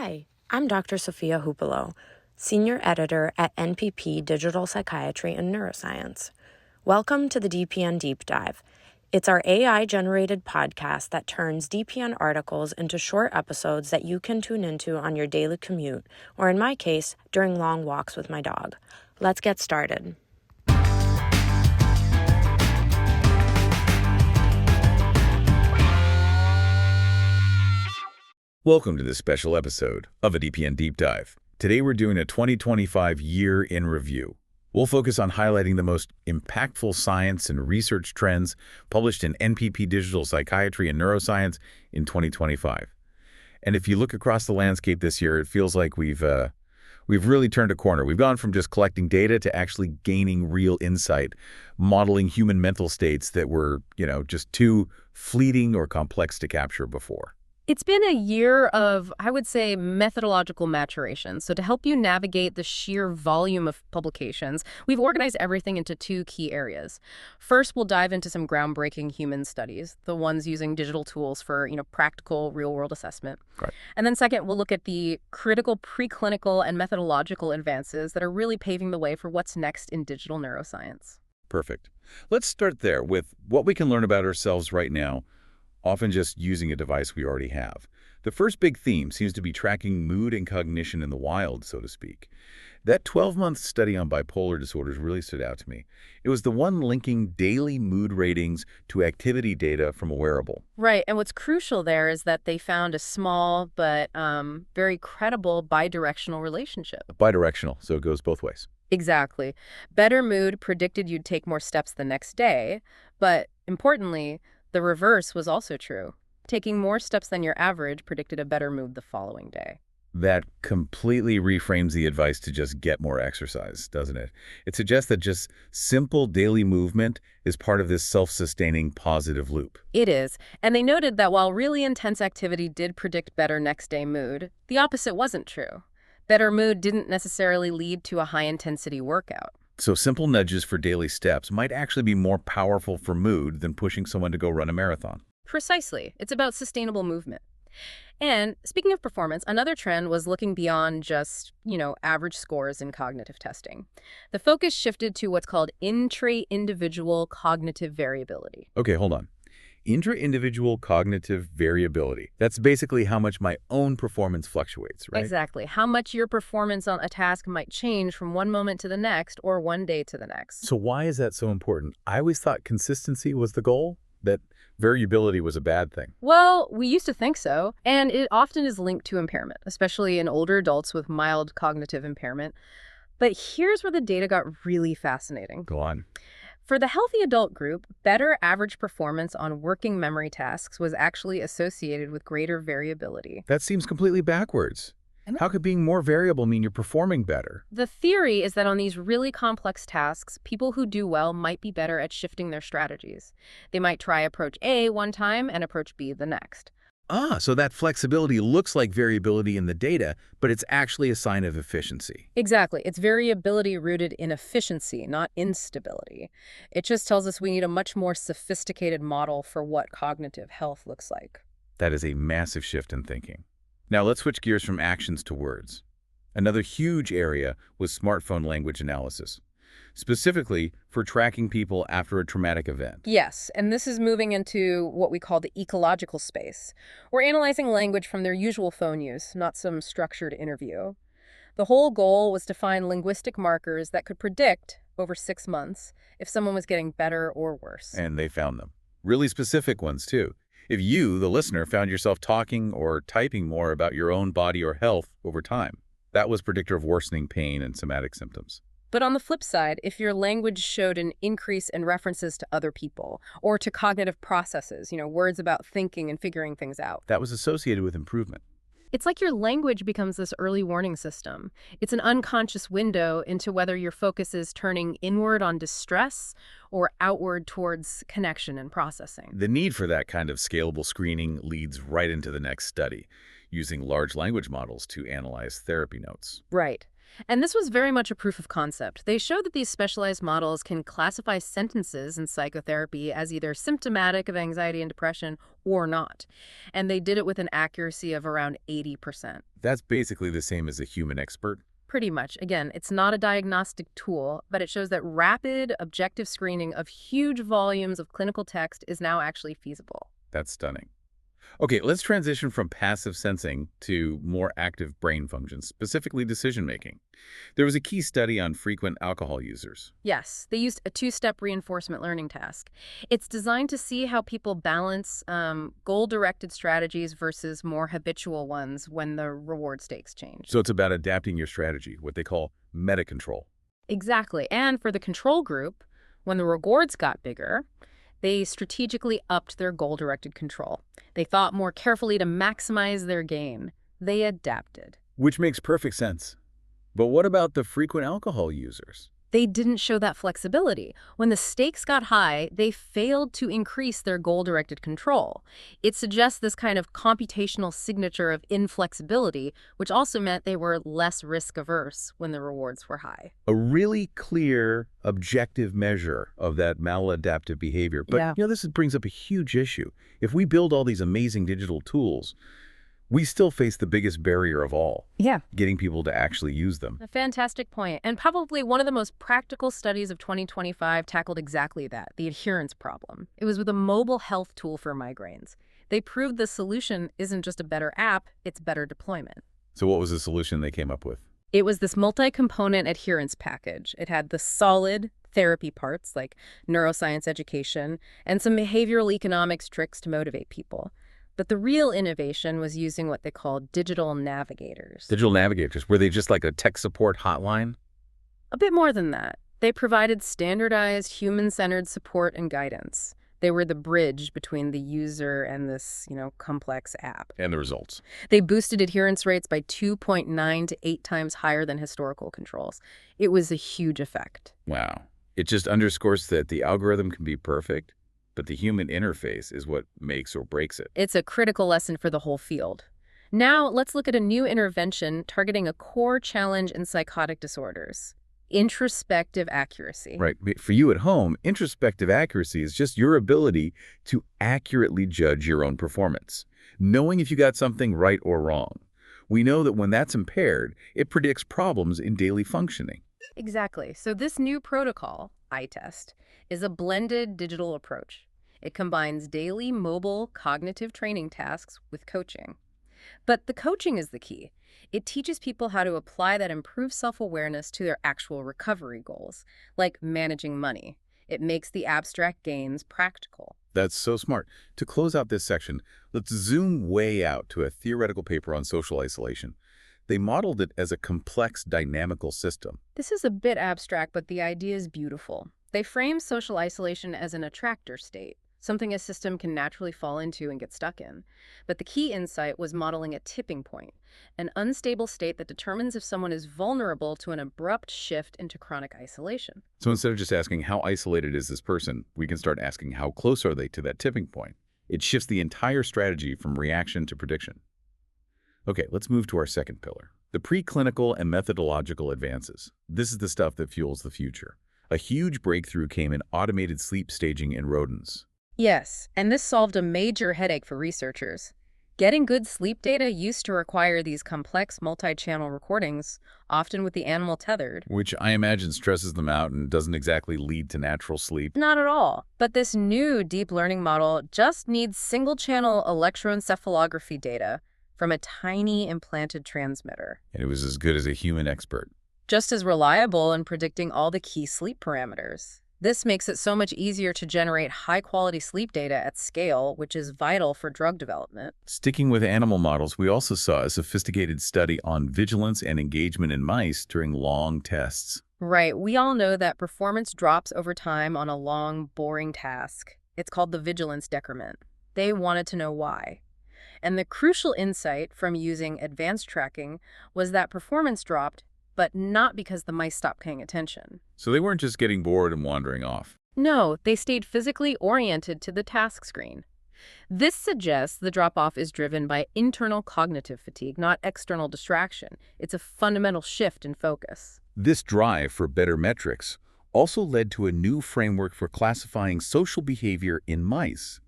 Hi, I'm Dr. Sophia Hupalo, Senior Editor at NPP Digital Psychiatry and Neuroscience. Welcome to the DPN Deep Dive. It's our AI-generated podcast that turns DPN articles into short episodes that you can tune into on your daily commute, or in my case, during long walks with my dog. Let's get started. Welcome to this special episode of a DPN Deep Dive. Today we're doing a 2025 year in review. We'll focus on highlighting the most impactful science and research trends published in NPP Digital Psychiatry and Neuroscience in 2025. And if you look across the landscape this year, it feels like we've really turned a corner. We've gone from just collecting data to actually gaining real insight, modeling human mental states that were, just too fleeting or complex to capture before. It's been a year of, I would say, methodological maturation. So to help you navigate the sheer volume of publications, we've organized everything into two key areas. First, we'll dive into some groundbreaking human studies, the ones using digital tools for, practical real-world assessment. Right. And then second, we'll look at the critical preclinical and methodological advances that are really paving the way for what's next in digital neuroscience. Perfect. Let's start there with what we can learn about ourselves right now, often just using a device we already have. The first big theme seems to be tracking mood and cognition in the wild, so to speak. That 12-month study on bipolar disorders really stood out to me. It was the one linking daily mood ratings to activity data from a wearable. Right, and what's crucial there is that they found a small but very credible bidirectional relationship. Bidirectional, so it goes both ways. Exactly. Better mood predicted you'd take more steps the next day, but importantly, the reverse was also true. Taking more steps than your average predicted a better mood the following day. That completely reframes the advice to just get more exercise, doesn't it? It suggests that just simple daily movement is part of this self-sustaining positive loop. It is. And they noted that while really intense activity did predict better next day mood, the opposite wasn't true. Better mood didn't necessarily lead to a high-intensity workout. So simple nudges for daily steps might actually be more powerful for mood than pushing someone to go run a marathon. Precisely. It's about sustainable movement. And speaking of performance, another trend was looking beyond just, average scores in cognitive testing. The focus shifted to what's called intra-individual cognitive variability. Okay, hold on. Intra-individual cognitive variability. That's basically how much my own performance fluctuates, right? Exactly. How much your performance on a task might change from one moment to the next or one day to the next. So why is that so important? I always thought consistency was the goal, that variability was a bad thing. Well, we used to think so, and it often is linked to impairment, especially in older adults with mild cognitive impairment. But here's where the data got really fascinating. Go on. For the healthy adult group, better average performance on working memory tasks was actually associated with greater variability. That seems completely backwards. How could being more variable mean you're performing better? The theory is that on these really complex tasks, people who do well might be better at shifting their strategies. They might try approach A one time and approach B the next. So that flexibility looks like variability in the data, but it's actually a sign of efficiency. Exactly. It's variability rooted in efficiency, not instability. It just tells us we need a much more sophisticated model for what cognitive health looks like. That is a massive shift in thinking. Now let's switch gears from actions to words. Another huge area was smartphone language analysis, specifically for tracking people after a traumatic event. Yes, and this is moving into what we call the ecological space. We're analyzing language from their usual phone use, not some structured interview. The whole goal was to find linguistic markers that could predict, over 6 months, if someone was getting better or worse. And they found them. Really specific ones, too. If you, the listener, found yourself talking or typing more about your own body or health over time, that was predictor of worsening pain and somatic symptoms. But on the flip side, if your language showed an increase in references to other people or to cognitive processes, words about thinking and figuring things out, that was associated with improvement. it's like your language becomes this early warning system. It's an unconscious window into whether your focus is turning inward on distress or outward towards connection and processing. The need for that kind of scalable screening leads right into the next study, using large language models to analyze therapy notes. Right. And this was very much a proof of concept. They showed that these specialized models can classify sentences in psychotherapy as either symptomatic of anxiety and depression or not. And they did it with an accuracy of around 80%. That's basically the same as a human expert. Pretty much. Again, it's not a diagnostic tool, but it shows that rapid, objective screening of huge volumes of clinical text is now actually feasible. That's stunning. Okay, let's transition from passive sensing to more active brain functions, specifically decision-making. There was a key study on frequent alcohol users. Yes, they used a two-step reinforcement learning task. It's designed to see how people balance goal-directed strategies versus more habitual ones when the reward stakes change. So it's about adapting your strategy, what they call meta-control. Exactly. And for the control group, when the rewards got bigger, they strategically upped their goal-directed control. They thought more carefully to maximize their gain. They adapted. Which makes perfect sense. But what about the frequent alcohol users? They didn't show that flexibility. When the stakes got high, they failed to increase their goal-directed control. It suggests this kind of computational signature of inflexibility, which also meant they were less risk-averse when the rewards were high. A really clear, objective measure of that maladaptive behavior. But, this brings up a huge issue. If we build all these amazing digital tools, we still face the biggest barrier of all. Getting people to actually use them. A fantastic point. And probably one of the most practical studies of 2025 tackled exactly that, the adherence problem. It was with a mobile health tool for migraines. They proved the solution isn't just a better app, it's better deployment. So what was the solution they came up with? It was this multi-component adherence package. It had the solid therapy parts like neuroscience education and some behavioral economics tricks to motivate people. But the real innovation was using what they call digital navigators. Digital navigators, were they just like a tech support hotline? A bit more than that. They provided standardized, human-centered support and guidance. They were the bridge between the user and this, complex app. And the results? They boosted adherence rates by 2.9 to 8 times higher than historical controls. It was a huge effect. Wow. It just underscores that the algorithm can be perfect, but the human interface is what makes or breaks it. It's a critical lesson for the whole field. Now, let's look at a new intervention targeting a core challenge in psychotic disorders: introspective accuracy. Right. For you at home, introspective accuracy is just your ability to accurately judge your own performance, knowing if you got something right or wrong. We know that when that's impaired, it predicts problems in daily functioning. Exactly. So this new protocol, iTEST, is a blended digital approach. It combines daily mobile cognitive training tasks with coaching. But the coaching is the key. It teaches people how to apply that improved self-awareness to their actual recovery goals, like managing money. It makes the abstract gains practical. That's so smart. To close out this section, let's zoom way out to a theoretical paper on social isolation. They modeled it as a complex dynamical system. This is a bit abstract, but the idea is beautiful. They frame social isolation as an attractor state, something a system can naturally fall into and get stuck in. But the key insight was modeling a tipping point, an unstable state that determines if someone is vulnerable to an abrupt shift into chronic isolation. So instead of just asking how isolated is this person, we can start asking how close are they to that tipping point. It shifts the entire strategy from reaction to prediction. Okay, let's move to our second pillar, the preclinical and methodological advances. This is the stuff that fuels the future. A huge breakthrough came in automated sleep staging in rodents. Yes, and this solved a major headache for researchers. Getting good sleep data used to require these complex multi-channel recordings, often with the animal tethered. Which I imagine stresses them out and doesn't exactly lead to natural sleep. Not at all. But this new deep learning model just needs single-channel electroencephalography data from a tiny implanted transmitter. And it was as good as a human expert. Just as reliable in predicting all the key sleep parameters. This makes it so much easier to generate high-quality sleep data at scale, which is vital for drug development. Sticking with animal models, we also saw a sophisticated study on vigilance and engagement in mice during long tests. Right. We all know that performance drops over time on a long, boring task. It's called the vigilance decrement. They wanted to know why. And the crucial insight from using advanced tracking was that performance dropped, but not because the mice stopped paying attention. So they weren't just getting bored and wandering off. No, they stayed physically oriented to the task screen. This suggests the drop-off is driven by internal cognitive fatigue, not external distraction. It's a fundamental shift in focus. This drive for better metrics also led to a new framework for classifying social behavior in mice,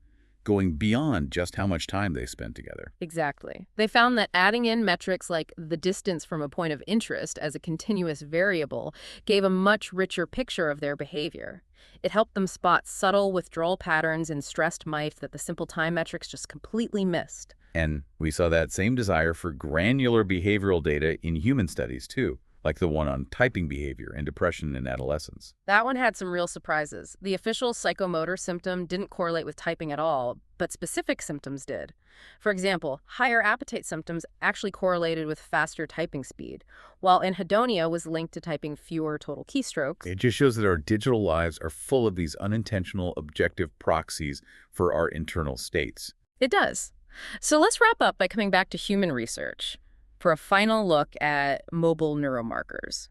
going beyond just how much time they spent together. Exactly. They found that adding in metrics like the distance from a point of interest as a continuous variable gave a much richer picture of their behavior. It helped them spot subtle withdrawal patterns in stressed mice that the simple time metrics just completely missed. And we saw that same desire for granular behavioral data in human studies, too, like the one on typing behavior and depression in adolescents. That one had some real surprises. The official psychomotor symptom didn't correlate with typing at all, but specific symptoms did. For example, higher appetite symptoms actually correlated with faster typing speed, while anhedonia was linked to typing fewer total keystrokes. It just shows that our digital lives are full of these unintentional objective proxies for our internal states. It does. So let's wrap up by coming back to human research for a final look at mobile neuromarkers.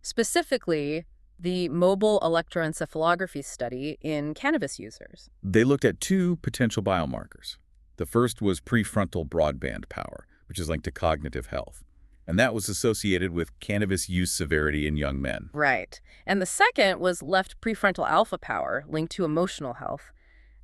Specifically, the mobile electroencephalography study in cannabis users. They looked at two potential biomarkers. The first was prefrontal broadband power, which is linked to cognitive health. And that was associated with cannabis use severity in young men. Right. And the second was left prefrontal alpha power, linked to emotional health.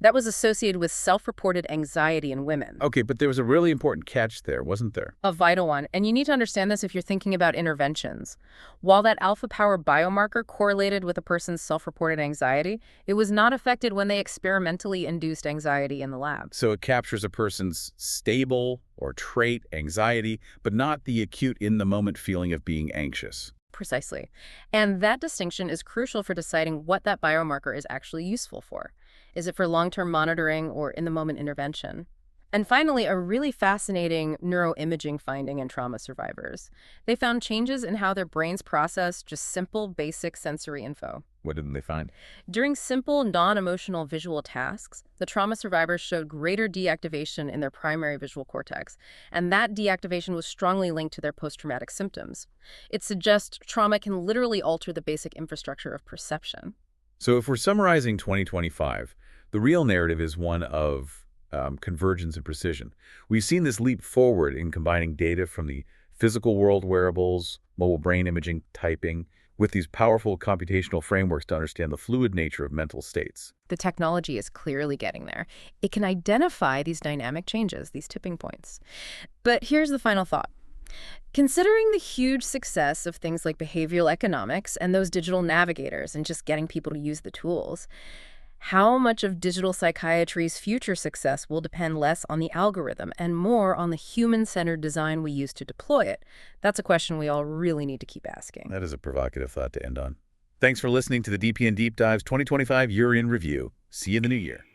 That was associated with self-reported anxiety in women. Okay, but there was a really important catch there, wasn't there? A vital one, and you need to understand this if you're thinking about interventions. While that alpha power biomarker correlated with a person's self-reported anxiety, it was not affected when they experimentally induced anxiety in the lab. So it captures a person's stable or trait anxiety, but not the acute in-the-moment feeling of being anxious. Precisely. And that distinction is crucial for deciding what that biomarker is actually useful for. Is it for long-term monitoring or in-the-moment intervention? And finally, a really fascinating neuroimaging finding in trauma survivors. They found changes in how their brains process just simple, basic sensory info. What did they find? During simple, non-emotional visual tasks, the trauma survivors showed greater deactivation in their primary visual cortex, and that deactivation was strongly linked to their post-traumatic symptoms. It suggests trauma can literally alter the basic infrastructure of perception. So if we're summarizing 2025, the real narrative is one of convergence and precision. We've seen this leap forward in combining data from the physical world wearables, mobile brain imaging, typing, with these powerful computational frameworks to understand the fluid nature of mental states. The technology is clearly getting there. It can identify these dynamic changes, these tipping points. But here's the final thought. Considering the huge success of things like behavioral economics and those digital navigators and just getting people to use the tools, how much of digital psychiatry's future success will depend less on the algorithm and more on the human-centered design we use to deploy it? That's a question we all really need to keep asking. That is a provocative thought to end on. Thanks for listening to the DPN Deep Dive's 2025 Year in Review. See you in the new year.